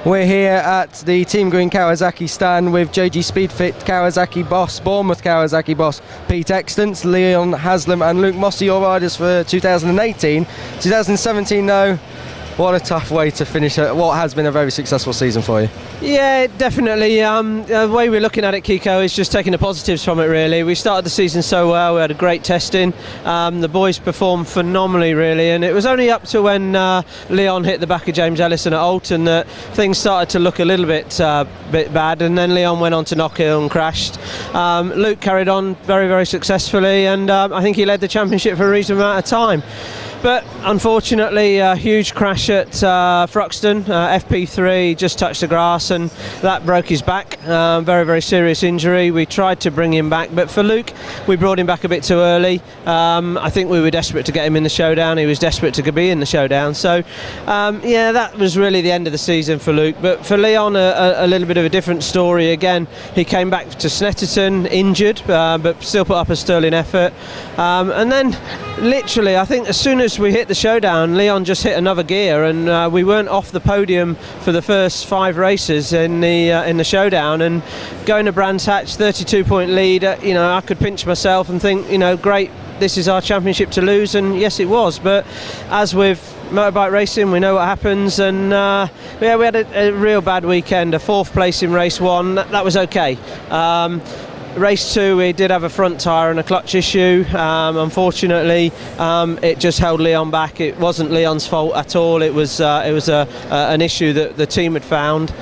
We're here at the Team Green Kawasaki stand with JG Speedfit Kawasaki boss, Bournemouth Kawasaki boss, Pete Extance, Leon Haslam and Luke Mossy, your riders for 2018. 2017 though, what a tough way to finish what has been a very successful season for you. Yeah, definitely. The way we're looking at it, Kiko, is just taking the positives from it, really. We started the season so well, we had a great testing. The boys performed phenomenally, really, and it was only up to when Leon hit the back of James Ellison at Alton that things started to look a little bit bad, and then Leon went on to Knockhill and crashed. Luke carried on very, very successfully, and I think he led the championship for a reasonable amount of time. But unfortunately, a huge crash at Thruxton, FP3, just touched the grass and that broke his back. Very, very serious injury. We tried to bring him back, but for Luke, we brought him back a bit too early. I think we were desperate to get him in the showdown. He was desperate to be in the showdown. So, yeah, that was really the end of the season for Luke. But for Leon, a little bit of a different story. Again, he came back to Snetterton injured, but still put up a sterling effort. And then, literally, I think as soon as we hit the showdown, Leon just hit another gear, and we weren't off the podium for the first 5 races in the showdown. And going to Brands Hatch, 32-point lead, I could pinch myself and think, great, this is our championship to lose, and yes, it was. But as with motorbike racing, we know what happens, and we had a real bad weekend. A 4th place in race 1, that was okay. Race 2, we did have a front tyre and a clutch issue. Unfortunately, it just held Leon back. It wasn't Leon's fault at all. It was an issue that the team had found.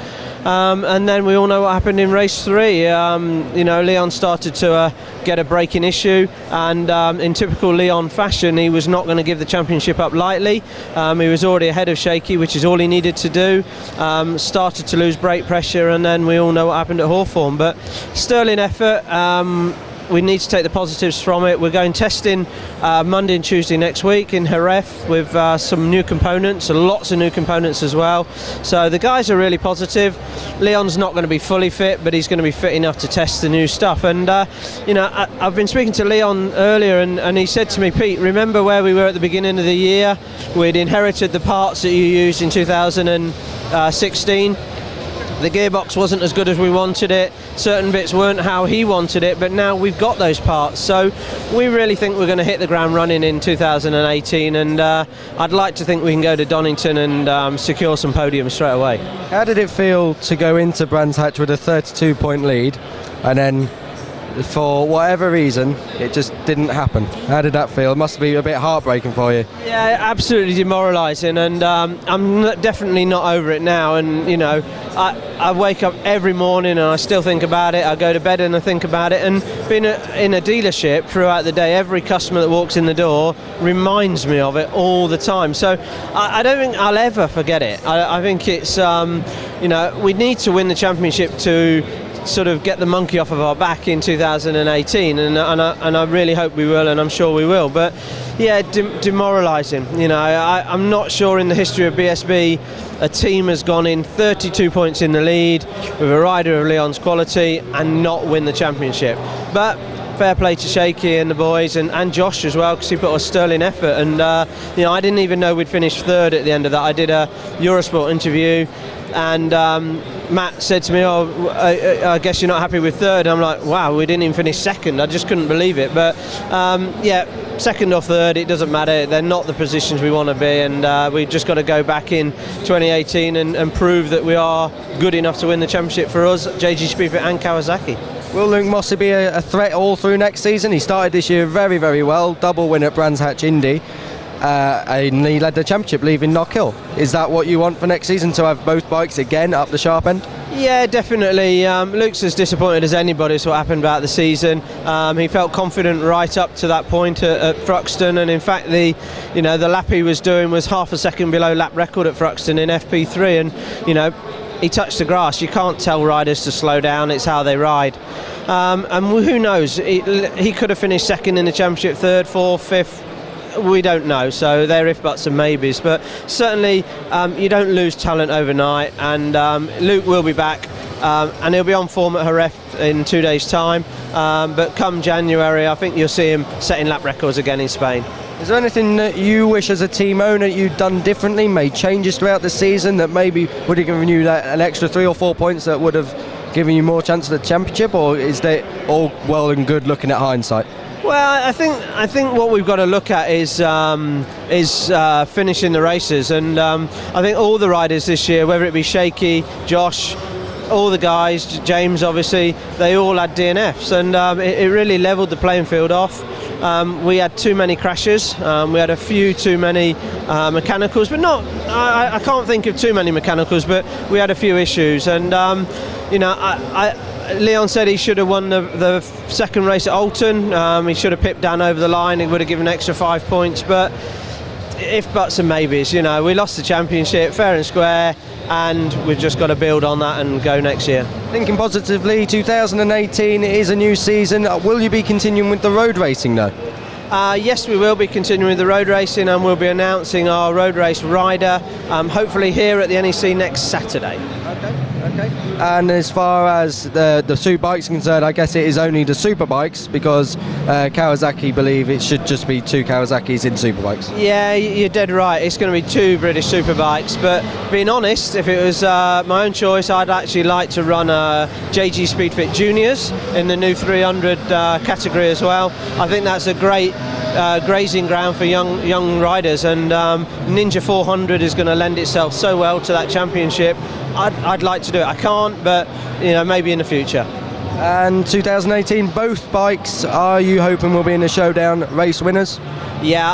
And then we all know what happened in race 3. Leon started to get a braking issue, and in typical Leon fashion, he was not going to give the championship up lightly. He was already ahead of Shaky, which is all he needed to do. Started to lose brake pressure, and then we all know what happened at Hawthorn. But sterling effort. We need to take the positives from it. We're going testing Monday and Tuesday next week in Jerez with some new components, and lots of new components as well. So the guys are really positive. Leon's not going to be fully fit, but he's going to be fit enough to test the new stuff. And I've been speaking to Leon earlier, and he said to me, Pete, remember where we were at the beginning of the year? We'd inherited the parts that you used in 2016. The gearbox wasn't as good as we wanted it. Certain bits weren't how he wanted it, but now we've got those parts. So we really think we're going to hit the ground running in 2018, and I'd like to think we can go to Donington and secure some podiums straight away. How did it feel to go into Brands Hatch with a 32-point lead, and then for whatever reason it just didn't happen? How did that feel? It must be a bit heartbreaking for you. Yeah, absolutely demoralising, and I'm definitely not over it now. And I wake up every morning and I still think about it. I go to bed and I think about it, and being in a dealership throughout the day, every customer that walks in the door reminds me of it all the time. So I don't think I'll ever forget it. I think it's we need to win the championship to sort of get the monkey off of our back in 2018, and I really hope we will, and I'm sure we will. But yeah, demoralising. I'm not sure in the history of BSB a team has gone in 32 points in the lead with a rider of Leon's quality and not win the championship. But fair play to Shaky and the boys, and Josh as well, because he put a sterling effort. And I didn't even know we'd finished 3rd at the end of that. I did a Eurosport interview, and Matt said to me, I guess you're not happy with 3rd. And I'm like, wow, we didn't even finish 2nd. I just couldn't believe it. But yeah, 2nd or 3rd, it doesn't matter. They're not the positions we want to be, and we've just got to go back in 2018 and prove that we are good enough to win the championship for us, JG Speedfit and Kawasaki. Will Luke Mossy be a threat all through next season? He started this year very, very well, double win at Brands Hatch Indy, and he led the championship leaving Knockhill. Is that what you want for next season, to have both bikes again up the sharp end? Yeah, definitely. Luke's as disappointed as anybody as what happened about the season. He felt confident right up to that point at Thruxton, and in fact the lap he was doing was half a second below lap record at Thruxton in FP3, and he touched the grass. You can't tell riders to slow down, it's how they ride. And who knows, he could have finished 2nd in the championship, 3rd, 4th, 5th. We don't know, so they're if buts and maybes, but certainly you don't lose talent overnight, and Luke will be back, and he'll be on form at Jerez in 2 days' time, but come January I think you'll see him setting lap records again in Spain. Is there anything that you wish as a team owner you'd done differently, made changes throughout the season that maybe would have given you an extra 3 or 4 points that would have given you more chance of the championship, or is that all well and good looking at hindsight? Well, I think what we've got to look at is finishing the races, and I think all the riders this year, whether it be Shaky, Josh, all the guys, James obviously, they all had DNFs, and it really levelled the playing field off. We had too many crashes, we had a few too many mechanicals, but not, I can't think of too many mechanicals, but we had a few issues, and Leon said he should have won the second race at Alton. He should have pipped Dan over the line. He would have given an extra 5 points. But if buts and maybes, we lost the championship fair and square, and we've just got to build on that and go next year. Thinking positively, 2018 is a new season. Will you be continuing with the road racing though? Yes, we will be continuing with the road racing, and we'll be announcing our road race rider hopefully here at the NEC next Saturday. Okay. And as far as the super bikes are concerned, I guess it is only the super bikes, because Kawasaki believe it should just be 2 Kawasaki's in super bikes. Yeah, you're dead right. It's going to be 2 British super bikes, but being honest, if it was my own choice, I'd actually like to run JG Speedfit Juniors in the new 300 category as well. I think that's a great grazing ground for young riders, and Ninja 400 is going to lend itself so well to that championship. I'd like to do it. I can't, but maybe in the future. And 2018, both bikes, are you hoping will be in the showdown race winners? Yeah,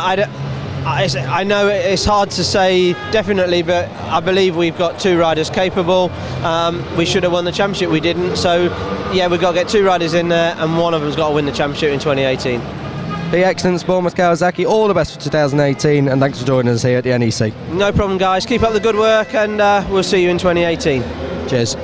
I know it's hard to say definitely, but I believe we've got 2 riders capable. We should have won the championship, we didn't. So yeah, we've got to get 2 riders in there, and one of them's got to win the championship in 2018. Pete Extance, Bournemouth Kawasaki, all the best for 2018, and thanks for joining us here at the NEC. No problem, guys. Keep up the good work, and we'll see you in 2018. Cheers.